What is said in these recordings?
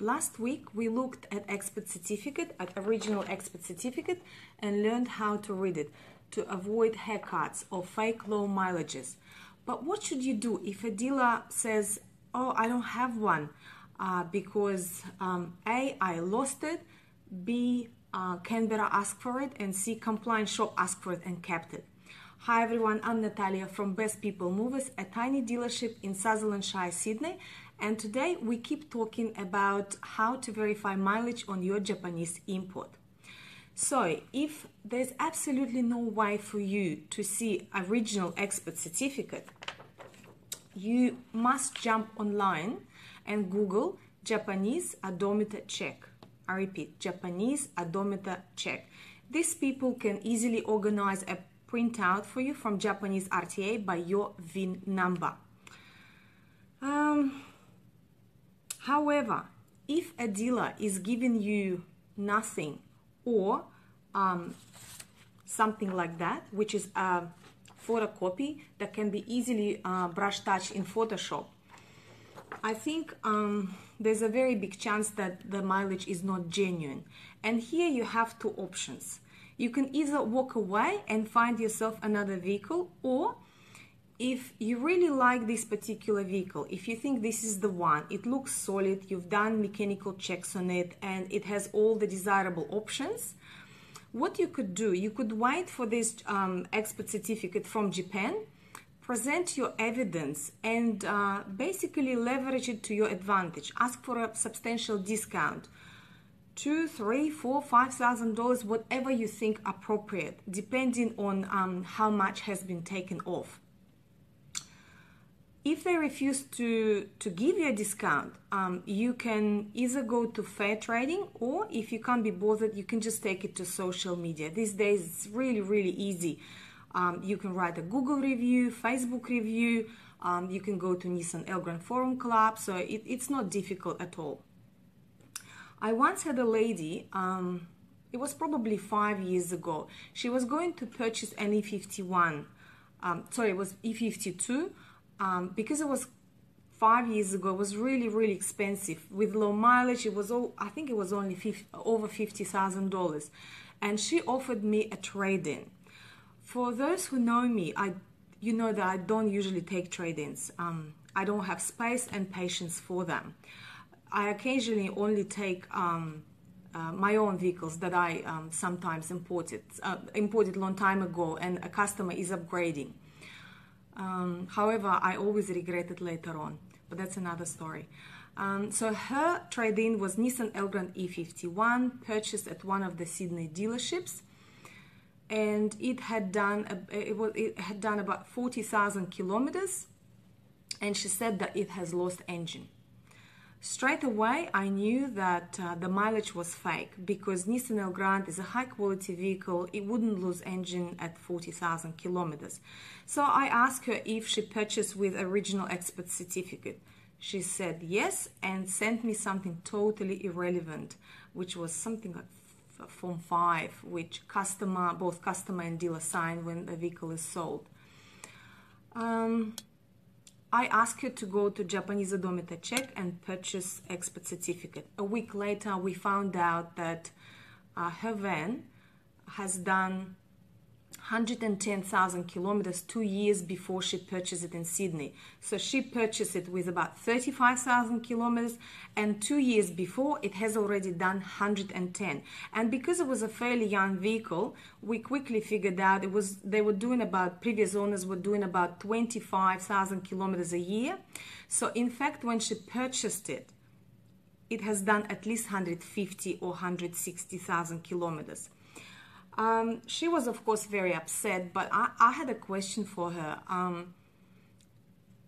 Last week we looked at expert certificate, at original expert certificate, and learned how to read it to avoid haircuts or fake low mileages. But what should you do if a dealer says, oh, I don't have one because A, I lost it, B, Canberra asked for it, and C, compliance shop asked for it and kept it. Hi everyone, I'm Natalia from Best People Movers, a tiny dealership in Sutherland Shire, Sydney, and today we keep talking about how to verify mileage on your Japanese import. So if there's absolutely no way for you to see original expert certificate, you must jump online and Google Japanese odometer check. I repeat, Japanese odometer check. These people can easily organize a printout for you from Japanese RTA by your VIN number. However, if a dealer is giving you nothing or something like that, which is a photocopy that can be easily brush touched in Photoshop, I think there's a very big chance that the mileage is not genuine. And here you have two options. You can either walk away and find yourself another vehicle, or if you really like this particular vehicle, if you think this is the one, it looks solid, you've done mechanical checks on it, and it has all the desirable options, what you could do, you could wait for this expert certificate from Japan, present your evidence, and basically leverage it to your advantage. Ask for a substantial discount. $2,000, $3,000, $4,000, $5,000, whatever you think appropriate, depending on how much has been taken off. If they refuse to give you a discount, you can either go to fair trading, or if you can't be bothered, you can just take it to social media. These days, it's really, really easy. You can write a Google review, Facebook review, you can go to Nissan Elgrand Forum Club, so it's not difficult at all. I once had a lady, it was probably 5 years ago, she was going to purchase an E51, it was E52, because it was 5 years ago, it was really, really expensive. With low mileage, it was I think it was only over $50,000, and she offered me a trade-in. For those who know me, you know that I don't usually take trade-ins. I don't have space and patience for them. I occasionally only take my own vehicles that I sometimes imported long time ago, and a customer is upgrading. However, I always regret it later on, but that's another story. So her trade-in was Nissan Elgrand E51, purchased at one of the Sydney dealerships, and it had done about 40,000 kilometers, and she said that it has lost engine. Straight away, I knew that the mileage was fake, because Nissan Elgrand is a high-quality vehicle. It wouldn't lose engine at 40,000 kilometers. So I asked her if she purchased with original expert certificate. She said yes, and sent me something totally irrelevant, which was something like Form 5, which both customer and dealer sign when the vehicle is sold. I asked her to go to Japanese odometer check and purchase expert certificate. A week later, we found out that her van has done 110,000 kilometers 2 years before she purchased it in Sydney. So she purchased it with about 35,000 kilometers, and 2 years before it has already done 110. And because it was a fairly young vehicle, we quickly figured out previous owners were doing about 25,000 kilometers a year. So in fact, when she purchased it, it has done at least 150 or 160,000 kilometers. She was, of course, very upset, but I had a question for her.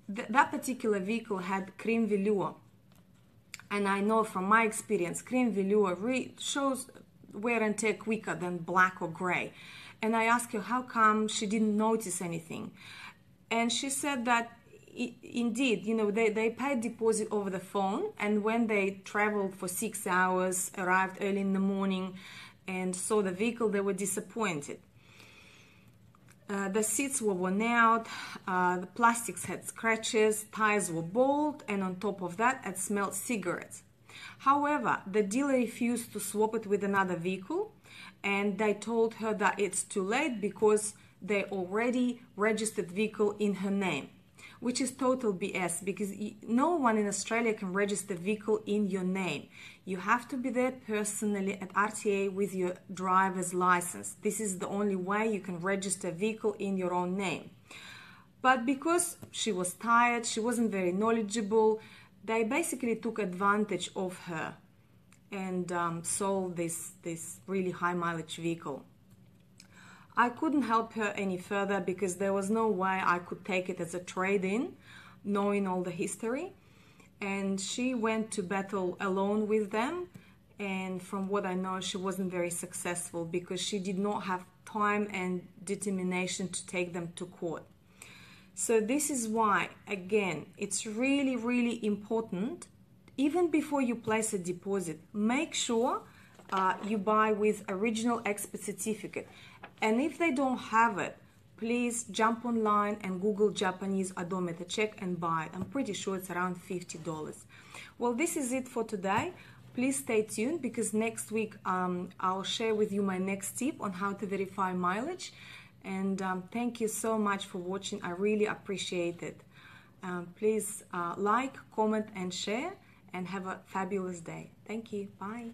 That particular vehicle had cream velour, and I know from my experience, cream velour really shows wear and tear quicker than black or gray. And I asked her how come she didn't notice anything, and she said that indeed, they paid deposit over the phone, and when they traveled for 6 hours, arrived early in the morning, and saw the vehicle, they were disappointed. The seats were worn out, the plastics had scratches, tires were bald, and on top of that, it smelled cigarettes. However, the dealer refused to swap it with another vehicle, and they told her that it's too late because they already registered vehicle in her name, which is total BS, because no one in Australia can register vehicle in your name. You have to be there personally at RTA with your driver's license. This is the only way you can register a vehicle in your own name. But because she was tired, she wasn't very knowledgeable, they basically took advantage of her and sold this really high mileage vehicle. I couldn't help her any further because there was no way I could take it as a trade-in, knowing all the history. And she went to battle alone with them. And from what I know, she wasn't very successful because she did not have time and determination to take them to court. So this is why, again, it's really, really important, even before you place a deposit, make sure you buy with original expert certificate. And if they don't have it, please jump online and Google Japanese odometer, check and buy it. I'm pretty sure it's around $50. Well, this is it for today. Please stay tuned because next week I'll share with you my next tip on how to verify mileage. And thank you so much for watching. I really appreciate it. Please like, comment and share, and have a fabulous day. Thank you. Bye.